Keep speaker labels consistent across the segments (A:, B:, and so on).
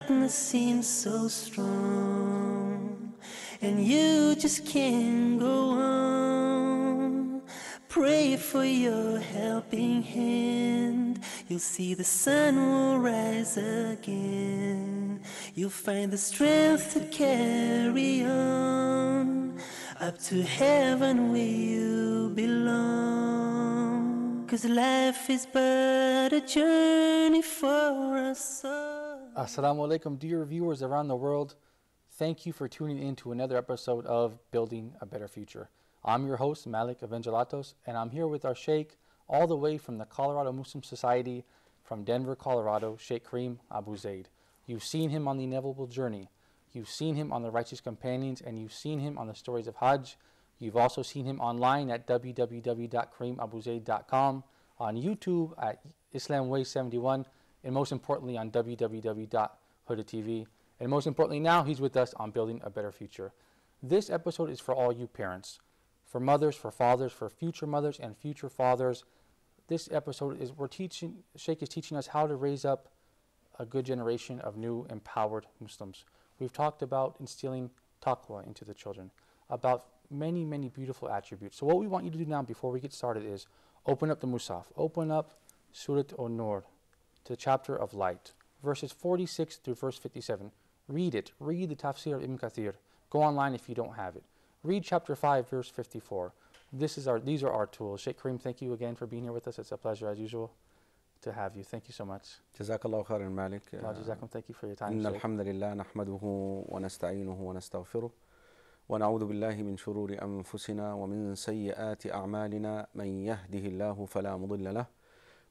A: darkness seems so strong, and you just can't go on. Pray for your helping hand. You'll see the sun will rise again. You'll find the strength to carry on up to heaven where you belong. 'Cause life is but a journey for us all.
B: Assalamu alaikum, dear viewers around the world. Thank you for tuning in to another episode of Building a Better Future. I'm your host, Malik Evangelatos, and I'm here with our Sheikh all the way from the Colorado Muslim Society from Denver, Colorado, Sheikh Karim Abu Zaid. You've seen him on the inevitable journey. You've seen him on the Righteous Companions, and you've seen him on the stories of Hajj. You've also seen him online at www.karimabuzaid.com, on YouTube at IslamWay71, and most importantly on www.huda.tv. And most importantly now, he's with us on Building a Better Future. This episode is for all you parents, for mothers, for fathers, for future mothers and future fathers. This episode is Sheikh is teaching us how to raise up a good generation of new empowered Muslims. We've talked about instilling taqwa into the children, about many, many beautiful attributes. So what we want you to do now before we get started is open up the Musaf, open up Surah An-Nur, to the chapter of light, verses 46 through verse 57. Read it. Read the tafsir of Ibn Kathir. Go online if you don't have it. Read chapter 5, verse 54. These are our tools. Sheikh Karim, thank you again for being here with us. It's a pleasure, as usual, to have you. Thank you so much.
C: Jazakallahu khairan, Malik.
B: Jazakum, thank you for your time.
C: إن الحمد لله نحمده ونستعينه ونستغفره ونعوذ بالله من شرور أنفسنا ومن سيئات أعمالنا من يهده الله فلا مضل له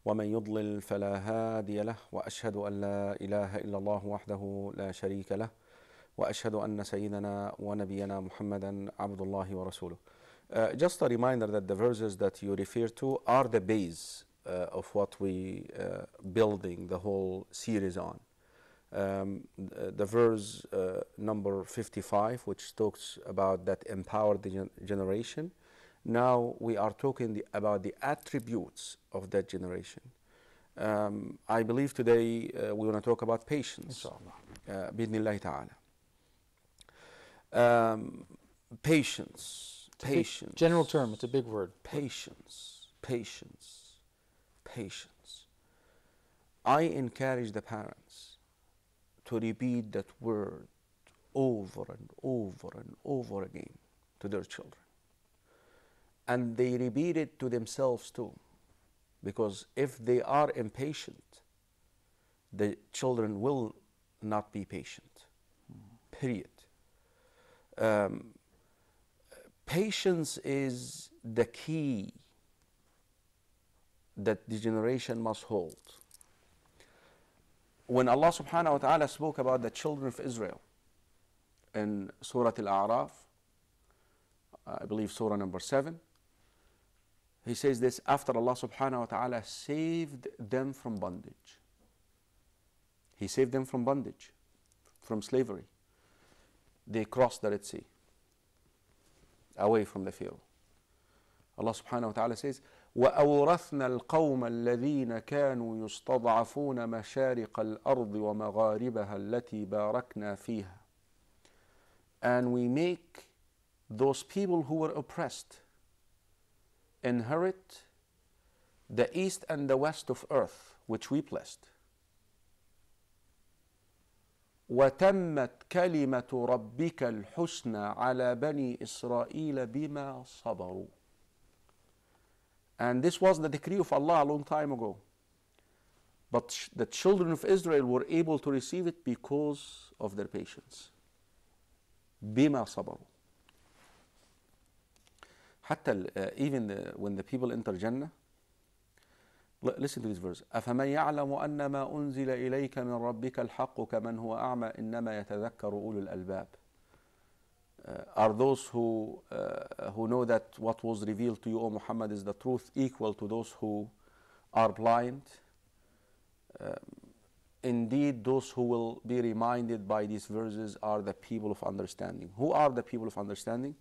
C: ومن يضلل فلا هادي له وأشهد أن لا إله إلا الله وحده لا شريك له وأشهد أن سيدنا ونبينا محمدا عبد الله ورسوله. Just a reminder that the verses that you refer to are the base of what we building the whole series on. The verse number 55, which talks about that empowered generation. Now we are talking about the attributes of that generation. I believe today we want to talk about patience. Inshallah. Bidnillahi ta'ala. Patience. Patience.
B: General term, it's a big word.
C: Patience. Patience. Patience. I encourage the parents to repeat that word over and over and over again to their children. And they repeat it to themselves too. Because if they are impatient, the children will not be patient. Period. Patience is the key that the generation must hold. When Allah subhanahu wa ta'ala spoke about the children of Israel in Surah Al-A'raf, I believe Surah number 7, He says this after Allah subhanahu wa ta'ala saved them from bondage. He saved them from bondage, from slavery. They crossed the Red Sea, away from the Pharaoh. Allah subhanahu wa ta'ala says, وَأَوْرَثْنَا الْقَوْمَ الَّذِينَ كَانُوا يُسْتَضْعَفُونَ مَشَارِقَ الْأَرْضِ وَمَغَارِبَهَا الَّتِي بَارَكْنَا فِيهَا. And we make those people who were oppressed inherit the east and the west of earth, which we blessed. وَتَمَّتْ كَلِمَةُ رَبِّكَ الْحُسْنَى عَلَى بَنِي إِسْرَائِيلَ بِمَا صَبَرُوا. And this was the decree of Allah a long time ago. But the children of Israel were able to receive it because of their patience. بِمَا صَبَرُوا. Even when the people enter Jannah, listen to this verse. أَفَمَنْ يَعْلَمُ أَنَّمَا أُنزِلَ إِلَيْكَ مِنْ رَبِّكَ الْحَقُّ كَمَنْ هُوَ أَعْمَى إِنَّمَا يَتَذَكَّرُ أُولُو الْأَلْبَابِ. Are those who know that what was revealed to you, O Muhammad, is the truth, equal to those who are blind? Indeed, those who will be reminded by these verses are the people of understanding. Who are the people of understanding?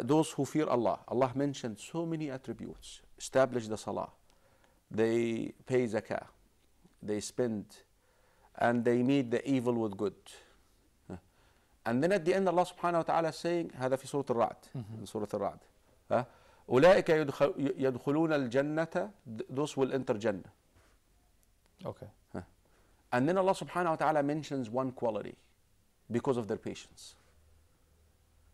C: Those who fear Allah. Allah mentioned so many attributes. Establish the salah. They pay zakah. They spend and they meet the evil with good. And then at the end Allah subhanahu wa ta'ala is saying, هذا في سورة الرعد, in سورة الرعد, أولئك يدخلون الجنة, those will enter Jannah.
B: Okay.
C: And then Allah subhanahu wa ta'ala mentions one quality because of their patience.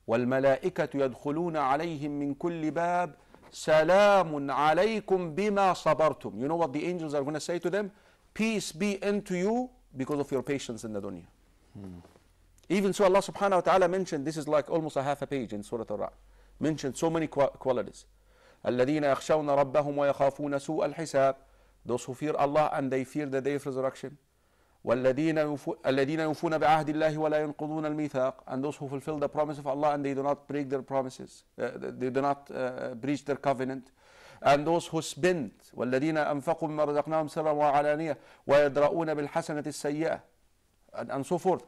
C: والملائكة يدخلون عليهم من كل باب سلام عليكم بما صبرتم. You know what the angels are going to say to them? Peace be unto you because of your patience in the dunya. Even so Allah subhanahu wa ta'ala mentioned, this is like almost a half a page in Surah Al-Ra'd, mentioned so many qualities. الذين يخشون ربهم ويخافون سوء الحساب, those who fear Allah and they fear the day of resurrection. والذين يوفون بعهد الله ولا ينقضون الميثاق, and those who fulfill the promise of Allah and they do not break their promises, they do not breach their covenant. And those who spend, والذين أنفقوا مما رزقناهم سرا وعلانية ويدرؤون بالحسنة السيئة, and so forth.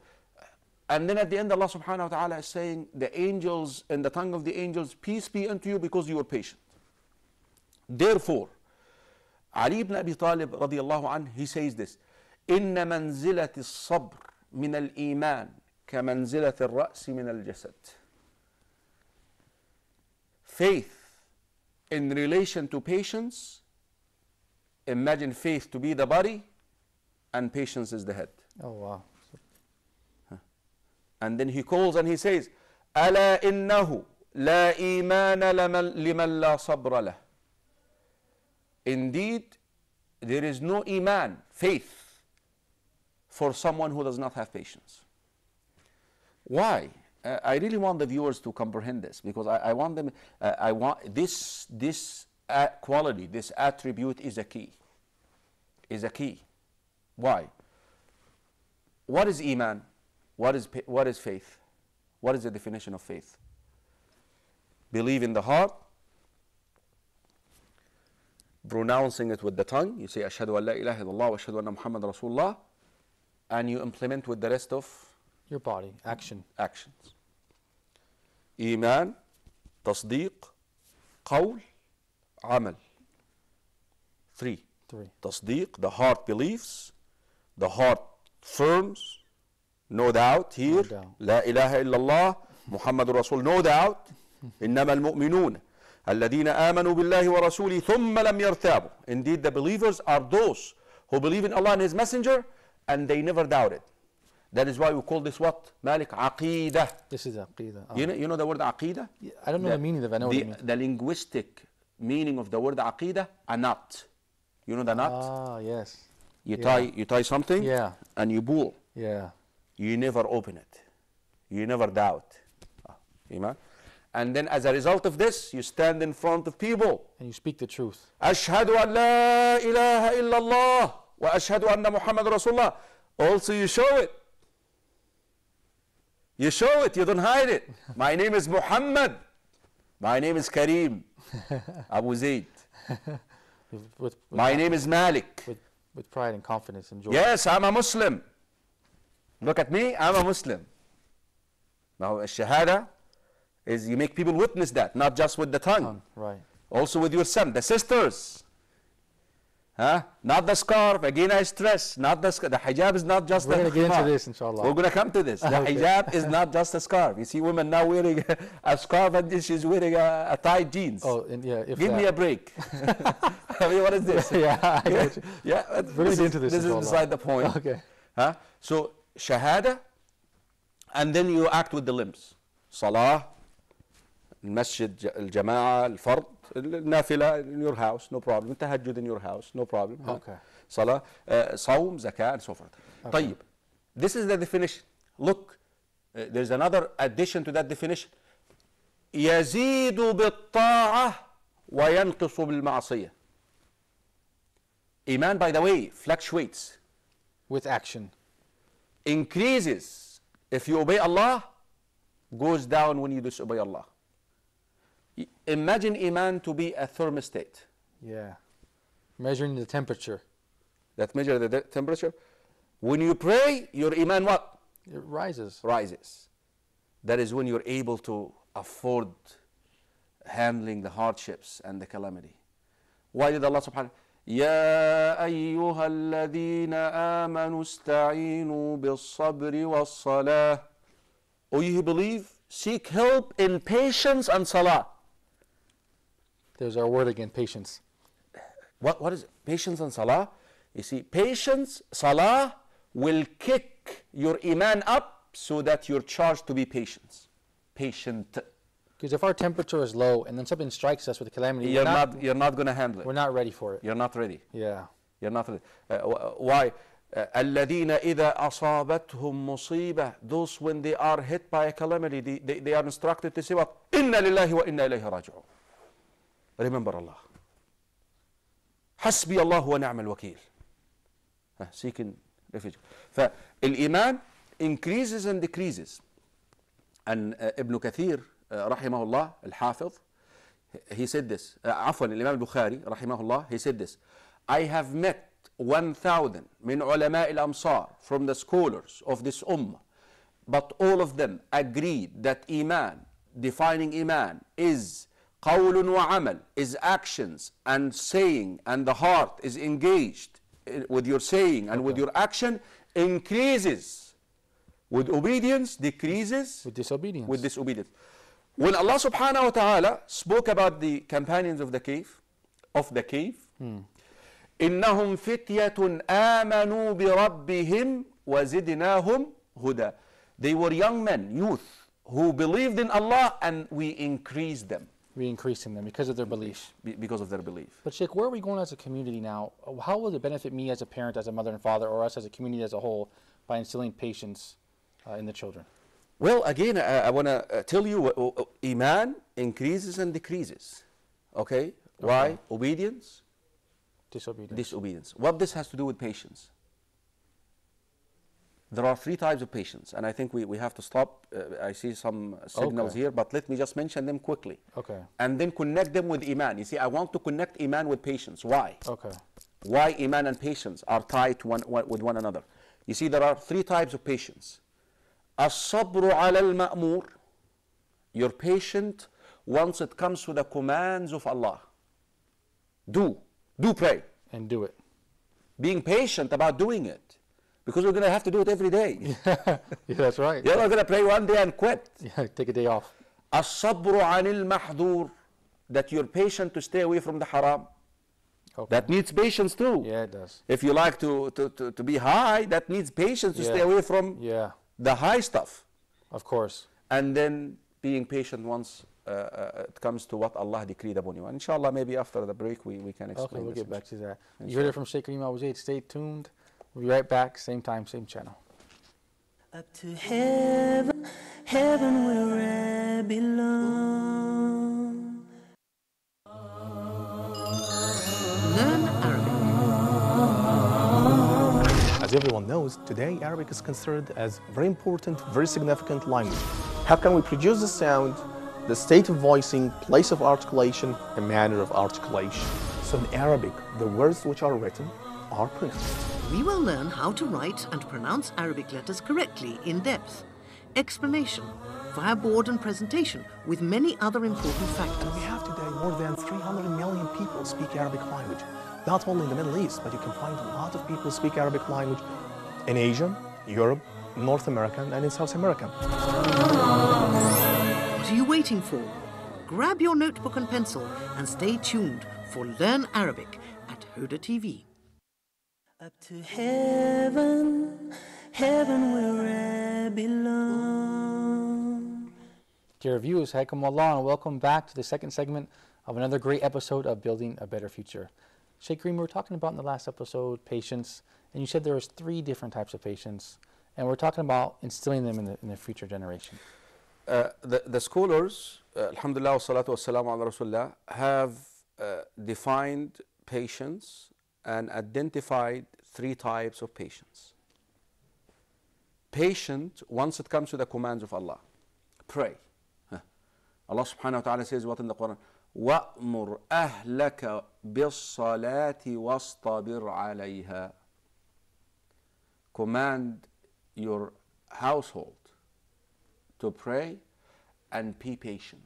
C: And then at the end Allah subhanahu wa ta'ala is saying, the angels, in the tongue of the angels, peace be unto you because you are patient. Therefore, Ali ibn Abi Talib radiallahu anhu, he says this, إن منزلة الصبر من الإيمان كمنزلة الرأس من الجسد. Faith in relation to patience, imagine faith to be the body and patience is the head.
B: Oh wow.
C: And then he calls and he says, ألا إنه لا إيمان لمن لا صبر له. Indeed, there is no iman, faith, for someone who does not have patience. Why? I really want the viewers to comprehend this, because I want them, I want this quality, this attribute is a key. Is a key. Why? What is iman? What is faith? What is the definition of faith? Believe in the heart, pronouncing it with the tongue. You say, Ashhadu an la ilaha illallah wa ashhadu anna Muhammad Rasulullah, and you implement with the rest of
B: your body, actions.
C: Iman, tasdeeq, qawl, amal. Three. Tasdeeq, the heart believes, the heart firms, no doubt here.
B: No doubt.
C: La ilaha illallah, Muhammadur Rasul, no doubt. إنما المؤمنون الذين آمنوا بالله ورسوله ثم لم يرتابوا. Indeed, the believers are those who believe in Allah and His Messenger and they never doubted. That is why we call this what? Malik, Aqidah.
B: This is Aqidah.
C: You know the word Aqidah?
B: Yeah, I don't know the meaning of it. I know what it means.
C: The linguistic meaning of the word Aqidah, a knot. You know the knot?
B: Ah, yes.
C: You tie something,
B: yeah,
C: and you pull.
B: Yeah.
C: You never open it. You never doubt. Iman. And then as a result of this, you stand in front of people.
B: And you speak the truth.
C: Ashhadu an la ilaha illallah wa ashhadu anna Muhammad Rasulullah. Also you show it. You show it, you don't hide it. My name is Muhammad. My name is Karim. Abu Zaid. My name is Malik.
B: With pride and confidence and joy.
C: Yes, I'm a Muslim. Look at me, I'm a Muslim. Now, Shahada is you make people witness that, not just with the tongue.
B: Right.
C: Also with your son, the sisters. Not the scarf, again I stress, not the hijab is not just
B: We're going to get into this, inshallah.
C: We're going to come to this. The hijab is not just a scarf. You see women now wearing a scarf and she's wearing a tight jeans.
B: Oh, and yeah.
C: Give me a break. I mean, what is this?
B: Yeah, I get you.
C: Yeah,
B: we're going to get into this.
C: This is beside the point.
B: Okay.
C: So, shahada, and then you act with the limbs. Salah, masjid, al-jama'ah, al-fard, nafila in your house, no problem. Tahajjud in your house, no problem.
B: Okay.
C: Salah, sawm, zakah, and so forth.
B: Okay.
C: طيب. This is the definition. Look, there's another addition to that definition. يزيد بالطاعة وينقص بالمعصية. Iman, by the way, fluctuates.
B: With action.
C: Increases if you obey Allah, goes down when you disobey Allah. Imagine Iman to be a thermostat.
B: Yeah. Measuring the temperature.
C: That measure the temperature. When you pray, your Iman what?
B: It rises.
C: Rises. That is when you're able to afford handling the hardships and the calamity. Why did Allah subhanahu يا أيها الذين آمنوا استعينوا بالصبر والصلاة. O you who believe, seek help in patience and salah.
B: There's our word again, patience.
C: What is it? Patience and salah? You see, patience, salah will kick your iman up so that you're charged to be patient.
B: Because if our temperature is low and then something strikes us with a calamity,
C: You're not going to handle it.
B: We're not ready for it.
C: You're not ready.
B: Yeah.
C: You're not ready. Why? الَّذِينَ إِذَا أَصَابَتْهُمْ مُصِيبَةٌ. Those when they are hit by a calamity, they are instructed to say what? إِنَّا لِلَّهِ وَإِنَّا إِلَيْهِ رَاجِعُونَ. Remember Allah. حسبي الله ونعم الوكيل. Seeking refuge. فالإيمان increases and decreases. And Ibn Kathir رحمه الله الحافظ, he said this. عفوا الإمام البخاري رحمه الله, he said this. I have met 1,000 من علماء الأمصار, from the scholars of this ummah, but all of them agreed that iman, defining iman, is قول وعمل, is actions and saying, and the heart is engaged with your saying and with your action, increases with obedience, decreases
B: with disobedience.
C: When Allah subhanahu wa ta'ala spoke about the companions of the cave, إنهم فتية آمنوا بربهم وزدناهم هدى. They were young men, youth, who believed in Allah, and we increased them.
B: We increase in them because of their belief.
C: Because of their belief.
B: But Sheikh, where are we going as a community now? How will it benefit me as a parent, as a mother and father, or us as a community as a whole, by instilling patience in the children?
C: Well, again, I want to tell you, iman increases and decreases. Okay? Why? Obedience. Disobedience. What this has to do with patience? There are 3 types of patience, and I think we have to stop. I see some signals here, but let me just mention them quickly.
B: Okay.
C: And then connect them with iman. You see, I want to connect iman with patience. Why?
B: Okay.
C: Why iman and patience are tied with one another? You see, there are 3 types of patience. الصبر على المأمور. You're patient once it comes to the commands of Allah. Do pray.
B: And do it.
C: Being patient about doing it. Because we're going to have to do it every day.
B: Yeah, that's right.
C: You're not going to pray one day and quit.
B: Yeah, take a day off.
C: الصبر عن المحظور. That you're patient to stay away from the haram.
B: Okay.
C: That needs patience too.
B: Yeah, it does.
C: If you like to be high, that needs patience to stay away from the high stuff.
B: Of course.
C: And then being patient once it comes to what Allah decreed upon you. And inshallah, maybe after the break we can explain.
B: Okay, we'll get back to that.
C: Inshallah.
B: You heard it from Sheikh Karim Zaid. Stay tuned. We'll be right back. Same time, same channel.
A: Up to heaven, heaven where I belong.
D: Learn Arabic.
E: As everyone knows, today Arabic is considered as very important, very significant language. How can we produce the sound, the state of voicing, place of articulation, the manner of articulation? So in Arabic, the words which are written are pronounced.
D: We will learn how to write and pronounce Arabic letters correctly in depth. Explanation via board and presentation with many other important factors.
E: We have today more than 300 million people speak Arabic language. Not only in the Middle East, but you can find a lot of people speak Arabic language in Asia, Europe, North America, and in South America.
D: What are you waiting for? Grab your notebook and pencil and stay tuned for Learn Arabic at Huda TV.
A: Up to heaven, heaven where I belong.
B: Dear viewers, Hayyakumullah, and welcome back to the second segment of another great episode of Building a Better Future. Sheikh Karim, we were talking about in the last episode patience, and you said there was 3 different types of patience, and we're talking about instilling them in the future generation.
C: The scholars, alhamdulillah wa salatu wa salam ala rasulullah, have defined patience and identified 3 types of patience. Patient once it comes to the commands of Allah. Pray. Allah subhanahu wa ta'ala says what in the Quran? وَأْمُرْ أَهْلَكَ بِالصَّلَاةِ وَاصْطَبِرْ عَلَيْهَا. Command your household to pray and be patient.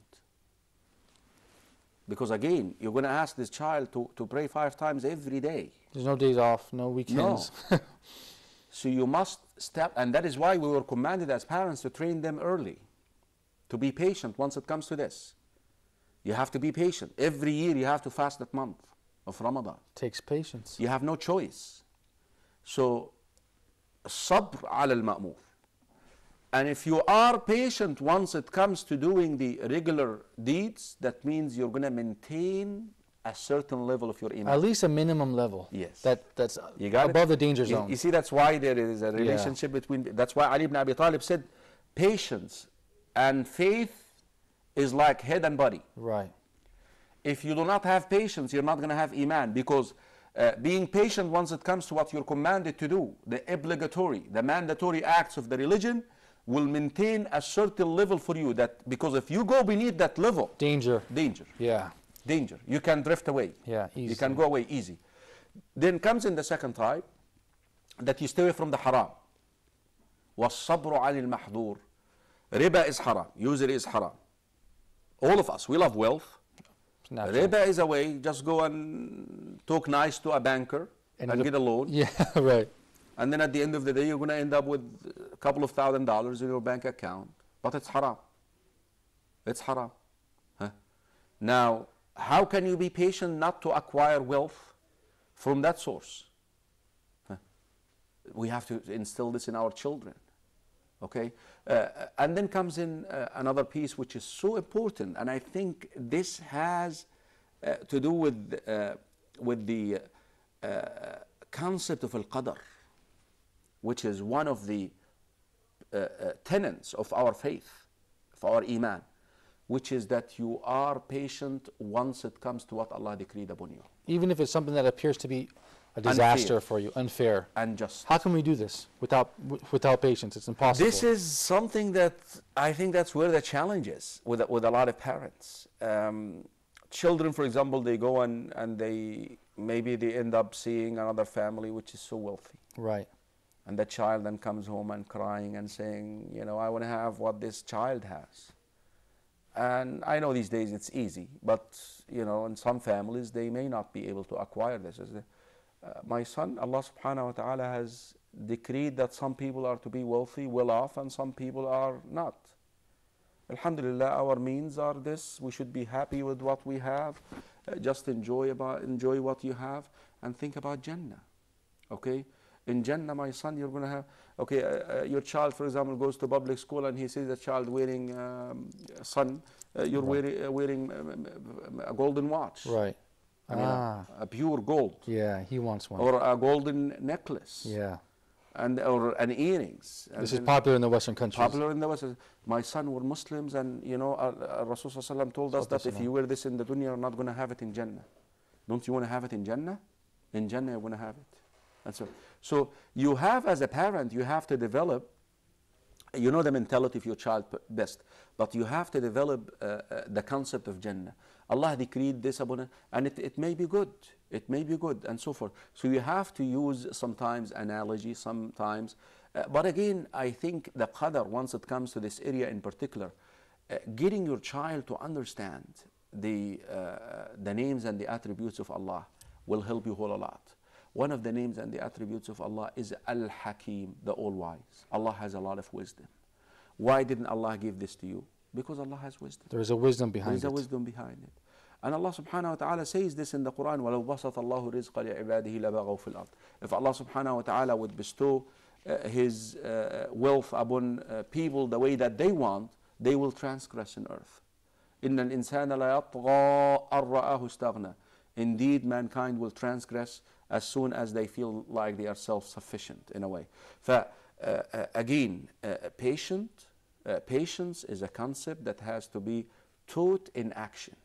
C: Because again, you're going to ask this child to pray 5 times every day.
B: There's no days off, no weekends.
C: No. So you must step, and that is why we were commanded as parents to train them early, to be patient once it comes to this. You have to be patient. Every year you have to fast that month of Ramadan.
B: Takes patience.
C: You have no choice. So, sabr ala al-ma'mur. And if you are patient once it comes to doing the regular deeds, that means you're going to maintain a certain level of your iman.
B: At least a minimum level.
C: Yes.
B: That's
C: You got
B: above
C: it?
B: the danger zone.
C: You see, that's why there is a relationship between, that's why Ali ibn Abi Talib said, patience and faith is like head and body.
B: Right.
C: If you do not have patience, you're not going to have iman, because being patient once it comes to what you're commanded to do, the obligatory, the mandatory acts of the religion, will maintain a certain level for you. That because if you go beneath that level,
B: Danger.
C: danger,
B: Yeah.
C: danger. You can drift away.
B: Yeah, easy.
C: You can go away easy. Then comes in the second type, that you stay away from the haram. وَالصَّبْرُ عَنِ الْمَحْظُورِ. Riba is haram. Usury is haram. All of us, we love wealth.
B: Natural.
C: Riba is a way, just go and talk nice to a banker and get a loan.
B: Yeah, right.
C: And then at the end of the day, you're going to end up with a couple of $1,000s in your bank account. But it's haram. It's haram. Huh? Now, how can you be patient not to acquire wealth from that source? Huh? We have to instill this in our children. Okay? And then comes in another piece which is so important. And I think this has to do with the concept of al-qadr, which is one of the tenets of our faith, of our iman, which is that you are patient once it comes to what Allah decreed upon you.
B: Even if it's something that appears to be a disaster
C: Unfair.
B: For you, unfair.
C: And just.
B: How can we do this without patience? It's impossible.
C: This is something that I think that's where the challenge is with a lot of parents. Children, for example, they go and maybe they end up seeing another family which is so wealthy.
B: Right.
C: And that child then comes home and crying and saying, you know, I want to have what this child has. And I know these days it's easy, but, you know, in some families, they may not be able to acquire this. My son, Allah subhanahu wa ta'ala has decreed that some people are to be wealthy, well off, and some people are not. Alhamdulillah, our means are this. We should be happy with what we have. Just enjoy what you have and think about Jannah. Okay? In Jannah, my son, you're going to have, okay, your child, for example, goes to public school and he sees a child wearing, you're wearing a golden watch.
B: Right.
C: I mean, a pure gold.
B: Yeah, he wants one.
C: Or a golden necklace.
B: Yeah.
C: Or an earrings.
B: This is popular in the Western countries.
C: Popular in the West. My son were Muslims, and you know, Rasul ﷺ told us that if you wear this in the dunya, you're not going to have it in Jannah. Don't you want to have it in Jannah? In Jannah, you're going to have it. And so you have, as a parent, you have to develop, you know the mentality of your child best, but you have to develop the concept of Jannah. Allah decreed this upon it, and it may be good. It may be good, and so forth. So you have to use sometimes analogy, sometimes. But again, I think the qadr, once it comes to this area in particular, getting your child to understand the names and the attributes of Allah will help you a whole lot. One of the names and the attributes of Allah is Al-Hakim, the All-Wise. Allah has a lot of wisdom. Why didn't Allah give this to you? Because Allah has wisdom.
B: There is a wisdom behind it.
C: There is a wisdom behind it. And Allah subhanahu wa ta'ala says this in the Quran, وَلَوْ بَسَطَ اللَّهُ رِزْقَ لِعِبَادِهِ لَبَغَوْا فِي الْأَرْضِ. If Allah subhanahu wa ta'ala would bestow His wealth upon people the way that they want, they will transgress in earth. إِنَّ الْإِنسَانَ لَيَطْغَى أَن رَآهُ اسْتَغْنَى. Indeed, mankind will transgress as soon as they feel like they are self-sufficient in a way. Again, patience is a concept that has to be taught in action.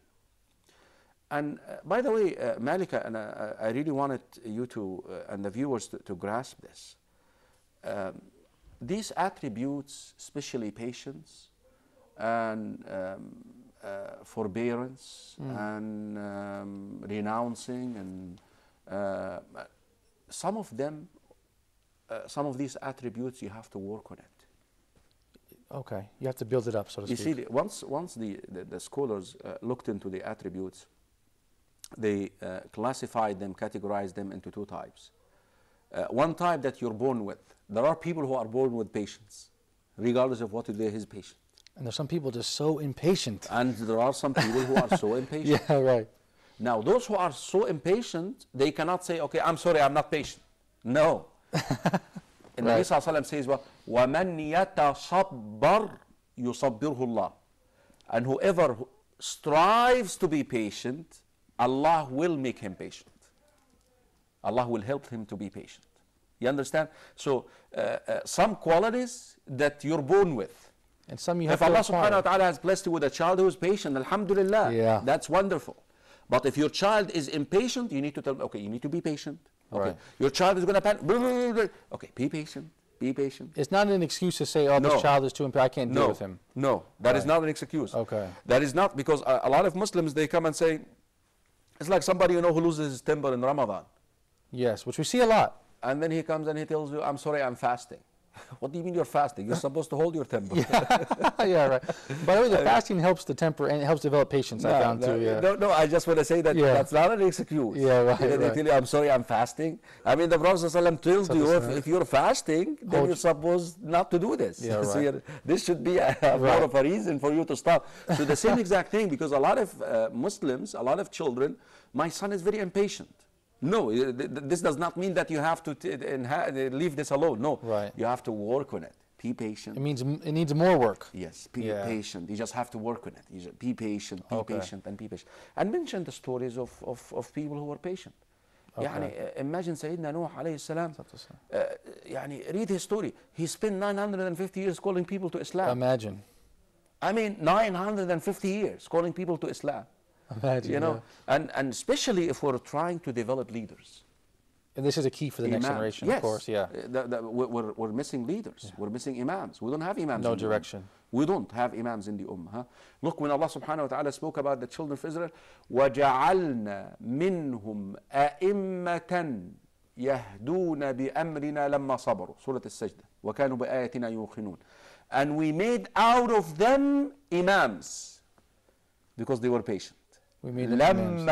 C: And by the way, Malika, and I really wanted you to, and the viewers to grasp this. These attributes, especially patience and forbearance and renouncing, and some of them, some of these attributes, you have to work on it.
B: Okay, you have to build it up, so to
C: You
B: speak.
C: see, once the scholars looked into the attributes, they classified them, categorized them into two types. One type that you're born with. There are people who are born with patience, regardless of what they his patient.
B: And there's some people just so impatient.
C: And there are some people who are so impatient.
B: Yeah, right.
C: Now, those who are so impatient, they cannot say, okay, I'm sorry, I'm not patient. No. And
B: Right.
C: Nabi Sallallahu Alaihi Wasallam says, وَمَنْ يَتَصَبَّرْ يُصَبِّرْهُ اللَّهِ. And whoever strives to be patient, Allah will make him patient. Allah will help him to be patient. You understand? So, some qualities that you're born with.
B: And some you have
C: If
B: to
C: Allah
B: acquire.
C: subhanahu wa ta'ala has blessed you with a child who is patient, alhamdulillah,
B: Yeah.
C: that's wonderful. But if your child is impatient, you need to tell him, okay, you need to be patient. Okay.
B: Right.
C: Your child is going to panic. Okay, be patient. Be patient.
B: It's not an excuse to say, oh,
C: No.
B: this child is too impatient, I can't deal
C: No,
B: with him.
C: no, that is
B: Right.
C: not an excuse.
B: Okay.
C: That is not, because a lot of Muslims, they come and say, it's like somebody, who loses his temper in Ramadan.
B: Yes, which we see a lot.
C: And then he comes and he tells you, I'm sorry, I'm fasting. What do you mean you're fasting? You're supposed to hold your temper.
B: Yeah, right. By the way, the fasting helps the temper and it helps develop patience, I found too. Yeah.
C: No, I just want to say that
B: Yeah.
C: that's not an excuse.
B: Yeah, right,
C: They
B: right.
C: tell you, I'm sorry, I'm fasting. I mean, the Prophet ﷺ tells you, if you're fasting, then
B: Hold-
C: you're supposed not to do this.
B: Yeah,
C: So
B: right.
C: this should be more of a reason for you to stop. So the same exact thing, because a lot of Muslims, a lot of children, my son is very impatient. No, this does not mean that you have to leave this alone. No,
B: Right.
C: you have to work on it. Be patient.
B: It needs more work.
C: Yes, be
B: Yeah.
C: patient. You just have to work on it. You just be patient, be
B: Okay.
C: patient, and be patient. And mention the stories of people who were patient. Imagine Sayyidina Nuh alayhi salam. Read his story. He spent 950 years calling people to Islam.
B: Imagine.
C: I mean, 950 years calling people to Islam.
B: Imagine.
C: And especially if we're trying to develop leaders.
B: And this is a key for the next
C: Imams.
B: generation,
C: Yes.
B: of course, yeah.
C: We're missing leaders. We're missing imams. We don't have imams.
B: No
C: in the
B: direction.
C: Ummah. We don't have imams in the ummah. Look, when Allah subhanahu wa ta'ala spoke about the children of Israel, وَجَعَلْنا مِنْهُمْ أَئِمَّةً يَهْدُونَ بِأَمْرِنَا لَمَّا صَبَرُوا Surah Al-Sajdah وَكَانُوا بِآيَاتِنَا يُوقِنُونَ. And we made out of them imams because they were patient.
B: We made them imams.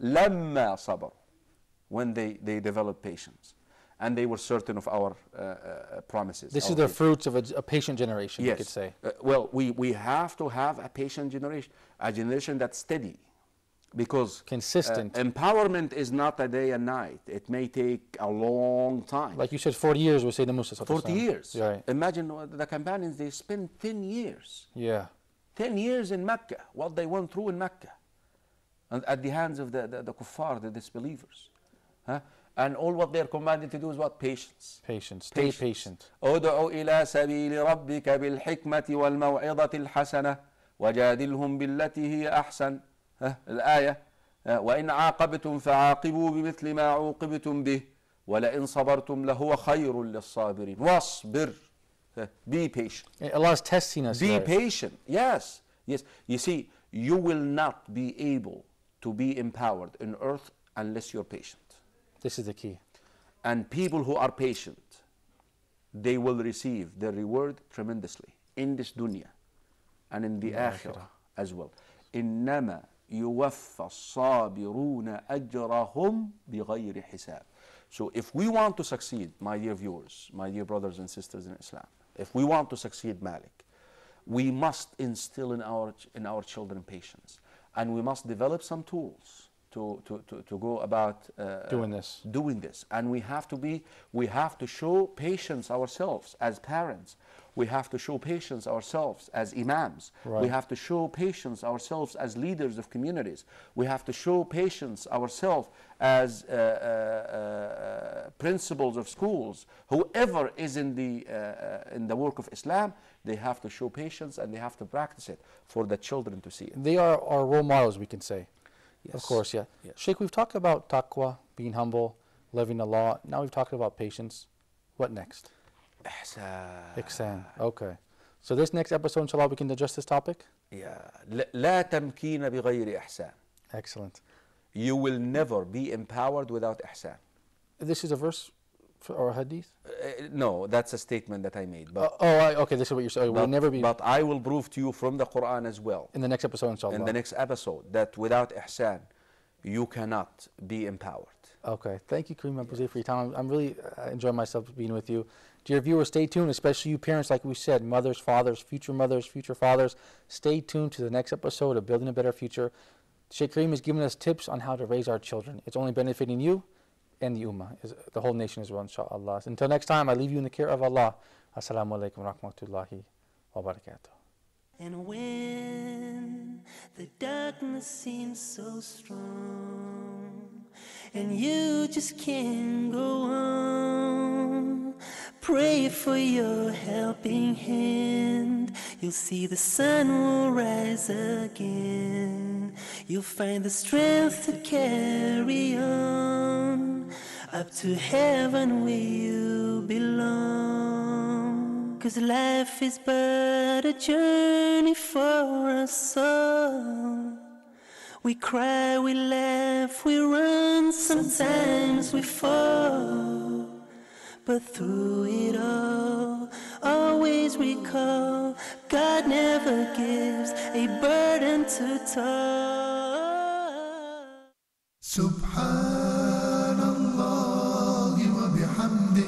C: لَمَّا صَبَرُوا When they developed patience. And they were certain of our promises.
B: This
C: our
B: is the
C: faith.
B: fruits of a patient generation, you could say.
C: Well, we have to have a patient generation, a generation that's steady. Because
B: Consistent.
C: Empowerment is not a day and night. It may take a long time.
B: Like you said, 40 years, we say the Musa.
C: 40 years.
B: Right.
C: Imagine the companions, they spent 10 years.
B: Yeah.
C: 10 years in Mecca, what they went through in Mecca. And at the hands of the kuffar, the disbelievers. Huh? And all what they're commanded to do is what? Patience.
B: Patience. Stay patient.
C: ادعو إلى سبيل ربك بالحكمة والموعظة الحسنة وجادلهم بالتي هي أحسن. الآية وإن عاقبتم فعاقبوا بمثل ما عوقبتم به ولئن صبرتم لهو خير للصابرين. واصبر. Be patient.
B: Allah is testing us.
C: Be
B: right?
C: patient. Yes. You see, you will not be able to be empowered in earth unless you're patient.
B: This is the key.
C: And people who are patient, they will receive their reward tremendously in this dunya and in the akhirah as well. إنما يوفى الصابرون أجرهم بغير حساب. So if we want to succeed, my dear viewers, my dear brothers and sisters in Islam, if we want to succeed, Malik, we must instill in our children patience, and we must develop some tools to go about
B: Doing this.
C: And we have to show patience ourselves as parents. We have to show patience ourselves as imams.
B: Right.
C: We have to show patience ourselves as leaders of communities. We have to show patience ourselves as principals of schools. Whoever is in the work of Islam, they have to show patience and they have to practice it for the children to see it.
B: They are our role models, we can say.
C: Yes.
B: Of course, yeah.
C: Yes.
B: Sheikh, we've talked about taqwa, being humble, living the law. Now we've talked about patience. What next? Ihsan. Okay. So this next episode, inshallah, we can address this topic?
C: لا تمكين بغير إحسان.
B: Excellent.
C: You will never be empowered without ihsan.
B: This is a verse or hadith?
C: No, that's a statement that I made. But
B: Okay, this is what you're saying. We'll never be.
C: But I will prove to you from the Quran as well.
B: In the next episode, inshallah.
C: In the next episode, that without ihsan, you cannot be empowered.
B: Okay, thank you, Karim, for your time. I'm really enjoying myself being with you. Dear viewers, stay tuned, especially you parents, like we said, mothers, fathers, future fathers. Stay tuned to the next episode of Building a Better Future. Sheikh Karim is giving us tips on how to raise our children. It's only benefiting you and the ummah, the whole nation as well, inshallah. Until next time, I leave you in the care of Allah. Assalamu alaikum wa rahmatullahi wa barakatuh.
A: And when the darkness seems so strong and you just can't go on, pray for your helping hand. You'll see the sun will rise again. You'll find the strength to carry on up to heaven where you belong. 'Cause life is but a journey for us all. We cry, we laugh, we run, sometimes we fall. But through it all, always recall, God never gives a burden to toll.
F: Subhanallah wa bihamdi,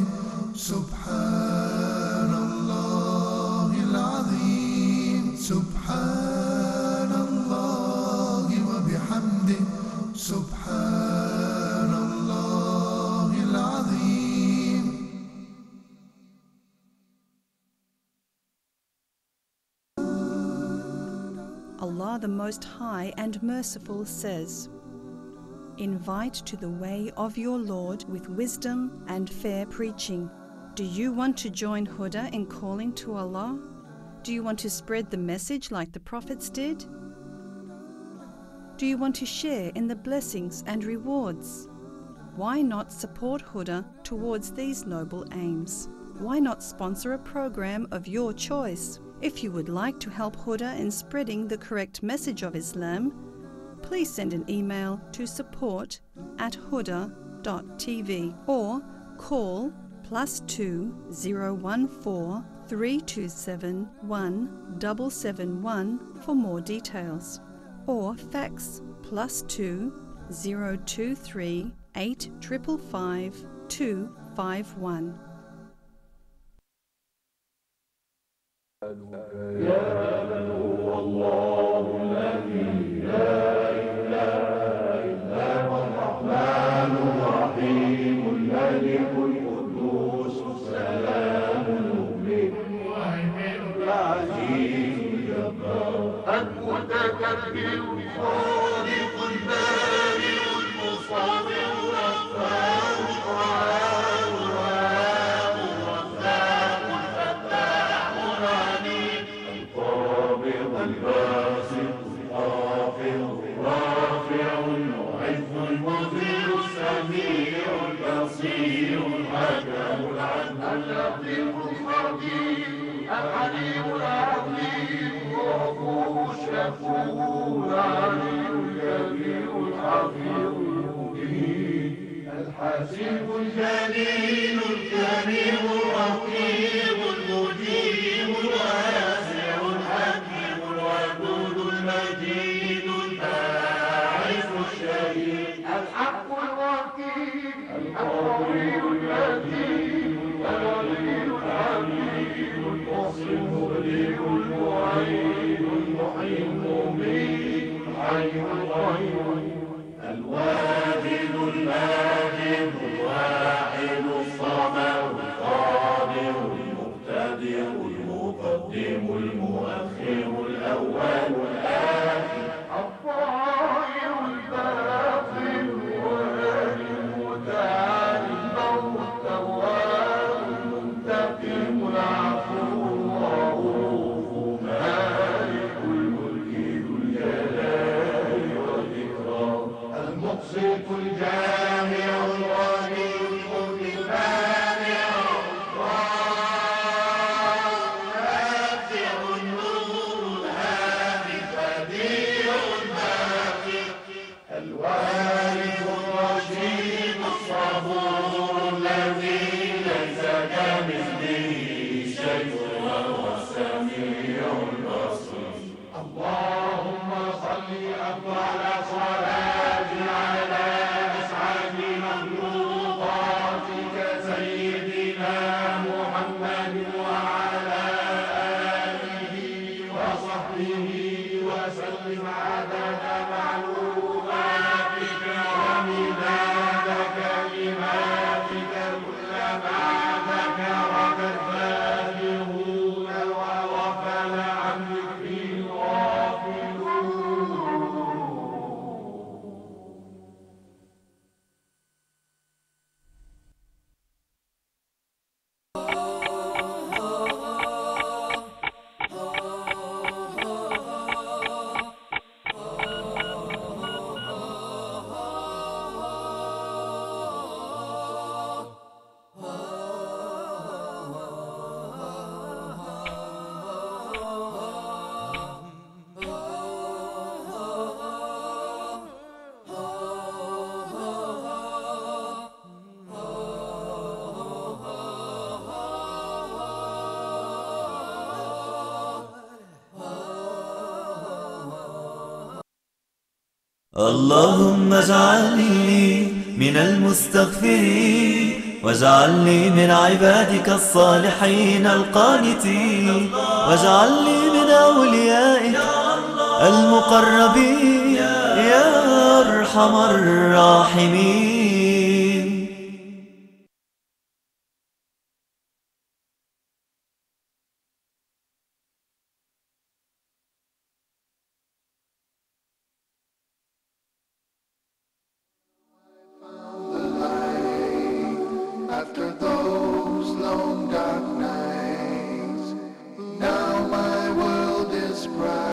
F: Subhanallah al-Azim, Subhanallah wa bihamdi, Subhanallah al-Azim.
G: Allah the Most High and Merciful says, "Invite to the way of your Lord with wisdom and fair preaching." Do you want to join Huda in calling to Allah? Do you want to spread the message like the prophets did? Do you want to share in the blessings and rewards? Why not support Huda towards these noble aims? Why not sponsor a program of your choice? If you would like to help Huda in spreading the correct message of Islam, please send an email to support@huda.tv or call +2 014 327 1771 for more details, or fax +2 023 8555 251.
F: الحسيب الجليل الكريم الرقيب المجيب الواسع الحكيم الودود المجيد الباعث الشهيد الحق الوكيل القوي المتين الولي الحميد المحصي المبدئ المعيد المحيي المميت الحي القيوم الواحد الماجد الواحد الصمد القادر المبتدئ المقدم المؤخر الاول والاخر الظاهر الباطن الوالي المتعالي البر التواب المنتقم العفو الرؤوف مالك الملك ذو الجلال والاكرام المقسط الجامع الغني المغني المانع النافع النور الهادي اللهم صل أفضل صلاة على أسعد مخلوقاتك سيدنا محمد وعلى آله وصحبه وسلم عدد معلوماتك ومداد كلماتك كلما ذكرك الذاكرون وغفل عن ذكره الغافلون.
A: اللهم اجعلني من المستغفرين واجعلني من عبادك الصالحين القانتين واجعلني من أوليائك المقربين يا أرحم الراحمين.